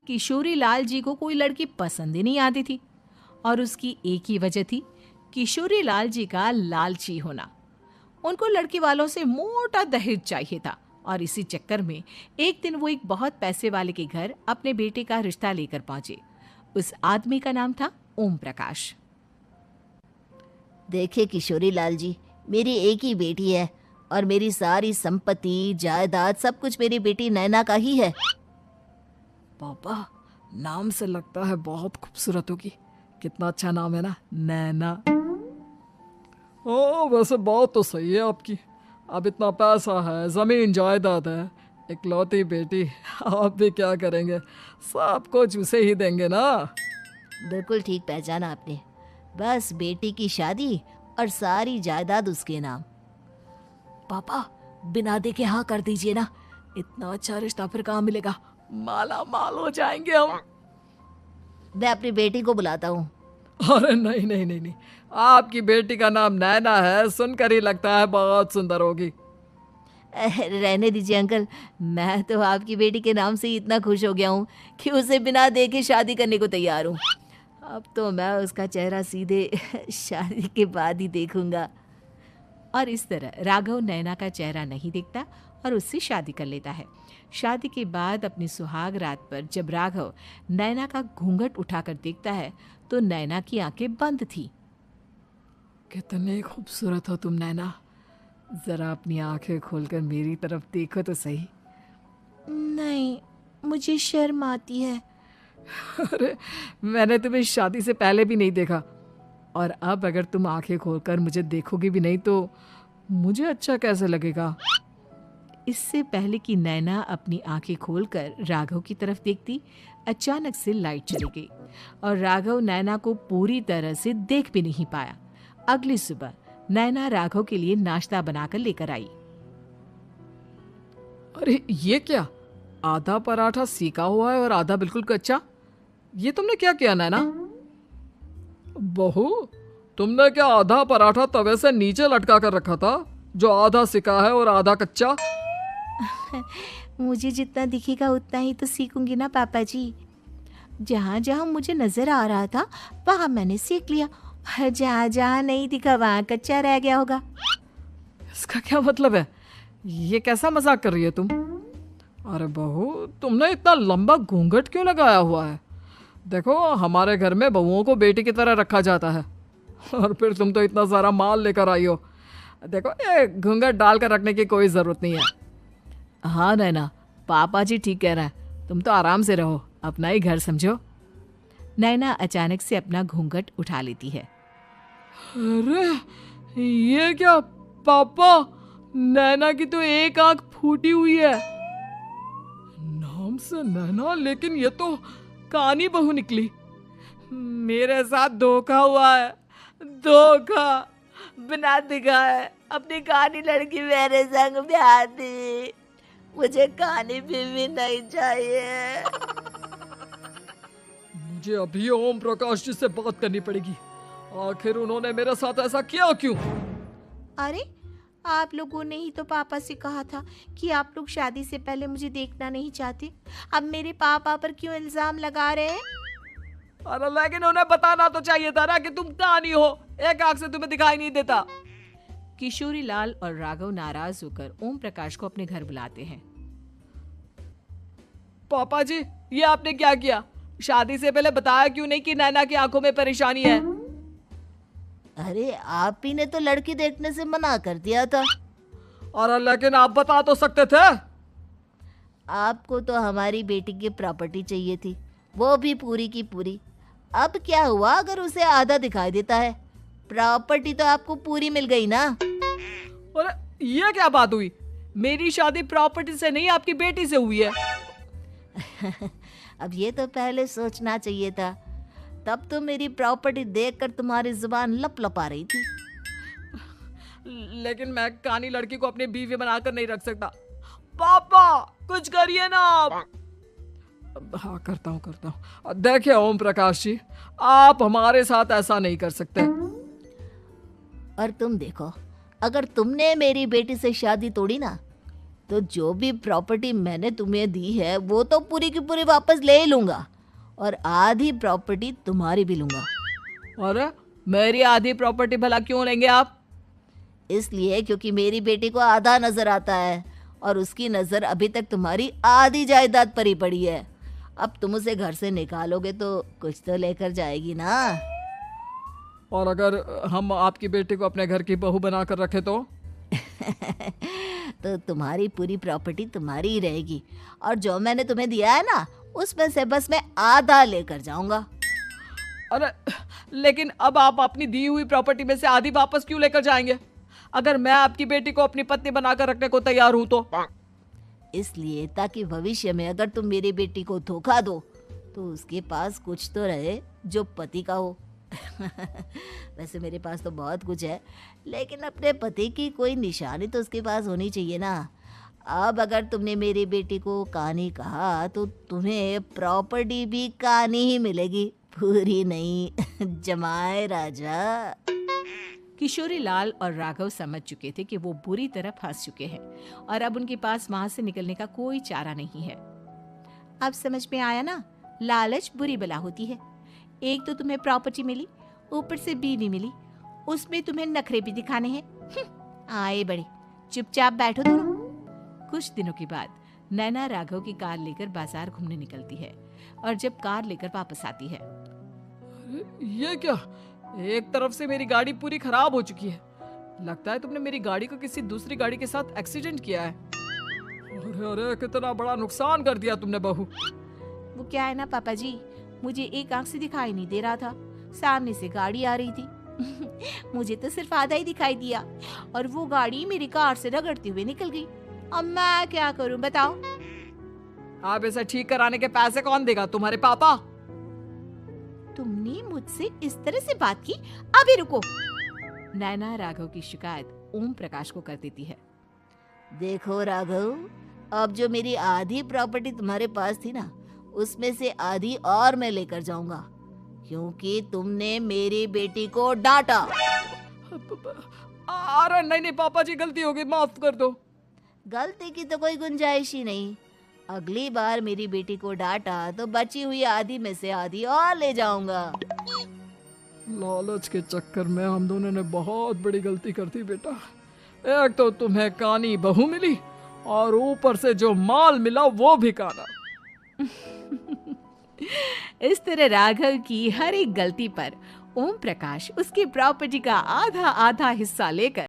किशोरी लाल जी को कोई लड़की पसंद ही नहीं आती थी और उसकी एक ही वजह थी, किशोरी लाल जी का लालची होना। उनको लड़की वालों से मोटा दहेज चाहिए था और इसी चक्कर में एक दिन वो एक बहुत पैसे वाले के घर अपने बेटे का रिश्ता लेकर पहुंचे। उस आदमी का नाम था ओम प्रकाश। देखिए किशोरी लाल जी, मेरी एक ही बेटी है और मेरी सारी संपत्ति जायदाद सब कुछ मेरी बेटी नैना का ही है। पापा, नाम से लगता है बहुत खूबसूरत होगी। कितना अच्छा नाम है ना, नैना। ओ, वैसे बात तो सही है आपकी। अब इतना पैसा है, जमीन जायदाद है, इकलौती बेटी, आप भी क्या करेंगे? सब कुछ उसे ही देंगे ना। बिल्कुल ठीक पहचाना आपने। बस बेटी की शादी और सारी जायदाद उसके नाम। पापा, बिना देखे हाँ कर दीजिए ना। इतना अच्छा रिश्ता फिर कहाँ मिलेगा? माला माल हो जाएंगे हम। मैं अपनी बेटी को बुलाता हूँ। अरे नहीं नहीं नहीं नहीं, आपकी बेटी का नाम नैना है, सुनकर ही लगता है बहुत सुंदर होगी। रहने दीजिए अंकल, मैं तो आपकी बेटी के नाम से ही इतना खुश हो गया हूँ कि उसे बिना देखे शादी करने को तैयार हूँ। अब तो मैं उसका चेहरा सीधे शादी के बाद ही देखूंगा। और इस तरह राघव नैना का चेहरा नहीं देखता और उससे शादी कर लेता है। शादी के बाद अपनी सुहाग रात पर जब राघव नैना का घूंघट उठाकर देखता है तो नैना की आंखें बंद थी। कितने खूबसूरत हो तुम नैना, जरा अपनी आंखें खोलकर मेरी तरफ देखो तो सही। नहीं, मुझे शर्म आती है। अरे, मैंने तुम्हें शादी से पहले भी नहीं देखा और अब अगर तुम आंखें खोलकर मुझे देखोगी भी नहीं तो मुझे अच्छा कैसे लगेगा? इससे पहले कि नैना अपनी आंखें खोलकर राघव की तरफ देखती, अचानक से लाइट चली गई और राघव नैना को पूरी तरह से देख भी नहीं पाया। अगली सुबह नैना राघव के लिए नाश्ता बनाकर लेकर आई। अरे ये क्या, आधा पराठा सेका हुआ है और आधा बिल्कुल कच्चा। ये तुमने क्या किया नैना? बहू, तुमने क्या आधा पराठा तवे से नीचे लटका कर रखा था जो आधा सेका है और आधा कच्चा? मुझे जितना दिखेगा उतना ही तो सीखूंगी ना पापा जी। जहाँ जहाँ मुझे नजर आ रहा था वहाँ मैंने सीख लिया, जहाँ जहाँ नहीं दिखा वहाँ कच्चा रह गया होगा। इसका क्या मतलब है? ये कैसा मजाक कर रही है तुम? अरे बहू, तुमने इतना लंबा घूंघट क्यों लगाया हुआ है? देखो, हमारे घर में बहुओं को बेटी की तरह रखा जाता है और फिर तुम तो इतना सारा माल लेकर आई हो। देखो, ये घूंघट डालकर रखने की कोई ज़रूरत नहीं है। हाँ नैना, पापा जी ठीक कह रहा है, तुम तो आराम से रहो, अपना ही घर समझो। नैना अचानक से अपना घूंघट उठा लेती है। अरे ये क्या पापा, नैना की तो एक आंख फूटी हुई है। नाम से नैना, लेकिन ये तो कानी बहू निकली। मेरे साथ धोखा हुआ है, धोखा। बिना दिखाए अपनी कानी लड़की मेरे संग ब्याह दी। मुझे कानी बीवी नहीं चाहिए। मुझे अभी ओम प्रकाश जी से बात करनी पड़ेगी। आखिर उन्होंने मेरे साथ ऐसा किया क्यों? अरे, आप लोगों ने ही तो पापा से कहा था कि आप लोग शादी से पहले मुझे देखना नहीं चाहते। अब मेरे पापा पर क्यों इल्जाम लगा रहे हैं? अरे लेकिन उन्हें बताना तो चाहिए था ना कि तुम कानी हो, एक आंख से तुम्हें दिखाई नहीं देता। किशोरी लाल और राघव नाराज होकर ओम प्रकाश को अपने घर बुलाते हैं। पापा जी, ये आपने क्या किया? शादी से पहले बताया क्यों नहीं कि नैना की आंखों में परेशानी है? अरे, आप ही ने तो लड़की देखने से मना कर दिया था। और लेकिन आप बता तो सकते थे। आपको तो हमारी बेटी की प्रॉपर्टी चाहिए थी, वो भी पूरी की पूरी। अब क्या हुआ अगर उसे आधा दिखाई देता है? प्रॉपर्टी तो आपको पूरी मिल गई ना। अरे ये क्या बात हुई? मेरी शादी प्रॉपर्टी से नहीं, आपकी बेटी से हुई है। अब ये तो पहले सोचना चाहिए था। तब तो मेरी प्रॉपर्टी देखकर तुम्हारी जुबान लप लपा रही थी। लेकिन मैं कानी लड़की को अपनी बीवी बनाकर नहीं रख सकता। पापा, कुछ करिए ना आप। हाँ, करता हूँ। देखिए ओम प्रकाश जी, आप हमारे साथ ऐसा नहीं कर सकते। और तुम देखो, अगर तुमने मेरी बेटी से शादी तोड़ी ना तो जो भी प्रॉपर्टी मैंने तुम्हें दी है वो तो पूरी की पूरी वापस ले ही लूँगा और आधी प्रॉपर्टी तुम्हारी भी लूँगा। अरे मेरी आधी प्रॉपर्टी भला क्यों लेंगे आप? इसलिए क्योंकि मेरी बेटी को आधा नजर आता है और उसकी नजर अभी तक तुम्हारी आधी जायदाद पर ही पड़ी है। अब तुम उसे घर से निकालोगे तो कुछ तो लेकर जाएगी ना। और अगर हम आपकी बेटी को अपने घर की बहू बना कर रखे तो? तो तुम्हारी पूरी प्रॉपर्टी तुम्हारी ही रहेगी और जो मैंने तुम्हें दिया है ना उसमें से बस मैं आधा लेकर जाऊंगा। अरे लेकिन अब आप अपनी दी हुई प्रॉपर्टी में से आधी वापस क्यों लेकर जाएंगे? अगर मैं आपकी बेटी को अपनी पत्नी बनाकर रखने को तैयार हूं तो? इसलिए ताकि भविष्य में अगर तुम मेरी बेटी को धोखा दो तो उसके पास कुछ तो रहे जो पति का हो। वैसे मेरे पास तो बहुत कुछ है लेकिन अपने पति की कोई निशानी तो उसके पास होनी चाहिए ना। अब अगर तुमने मेरी बेटी को कानी कहा तो तुम्हें प्रॉपर्टी भी कानी ही मिलेगी, पूरी नहीं। जमाए राजा। किशोरी लाल और राघव समझ चुके थे कि वो बुरी तरह फंस चुके हैं और अब उनके पास वहां से निकलने का कोई चारा नहीं है। अब समझ में आया ना, लालच बुरी बला होती है। एक तो तुम्हें प्रॉपर्टी मिली, ऊपर से बीवी मिली, उसमें तुम्हें नखरे भी दिखाने हैं। आए बड़े, चुपचाप बैठो दोनों। कुछ दिनों के बाद नैना राघव की कार लेकर बाजार घूमने निकलती है और जब कार लेकर वापस आती है, ये क्या? एक तरफ से मेरी गाड़ी पूरी खराब हो चुकी है। लगता है तुमने मेरी गाड़ी को किसी दूसरी गाड़ी के साथ एक्सीडेंट किया है। अरे अरे कितना बड़ा नुकसान कर दिया तुमने बहू। वो क्या है ना पापा जी, मुझे एक आंख से दिखाई नहीं दे रहा था, सामने से गाड़ी आ रही थी। मुझे तो सिर्फ आधा ही दिखाई दिया और वो गाड़ी मेरी कार से रगड़ते हुए निकल गई। अब मैं क्या करूं बताओ? आप इसे ठीक कराने के पैसे कौन देगा? तुम्हारे पापा? तुमने मुझसे इस तरह से बात की? अभी रुको। नैना राघव की शिकायत ओम प्रकाश को कर देती है। देखो राघव, अब जो मेरी आधी प्रॉपर्टी तुम्हारे पास थी ना उसमें से आधी और मैं लेकर जाऊंगा क्योंकि तुमने मेरी बेटी को डांटा। अरे नहीं नहीं पापा जी, गलती हो गई, माफ कर दो। गलती की तो कोई गुंजाइश ही नहीं। अगली बार मेरी बेटी को डांटा तो बची हुई आधी में से आधी और ले जाऊंगा। लालच के चक्कर में हम दोनों ने बहुत बड़ी गलती कर दी बेटा। एक तो तुम्हें कानी बहू मिली और ऊपर से जो माल मिला वो भी काना। इस तरह राघव की हर एक गलती पर ओम प्रकाश उसकी प्रॉपर्टी का आधा आधा हिस्सा लेकर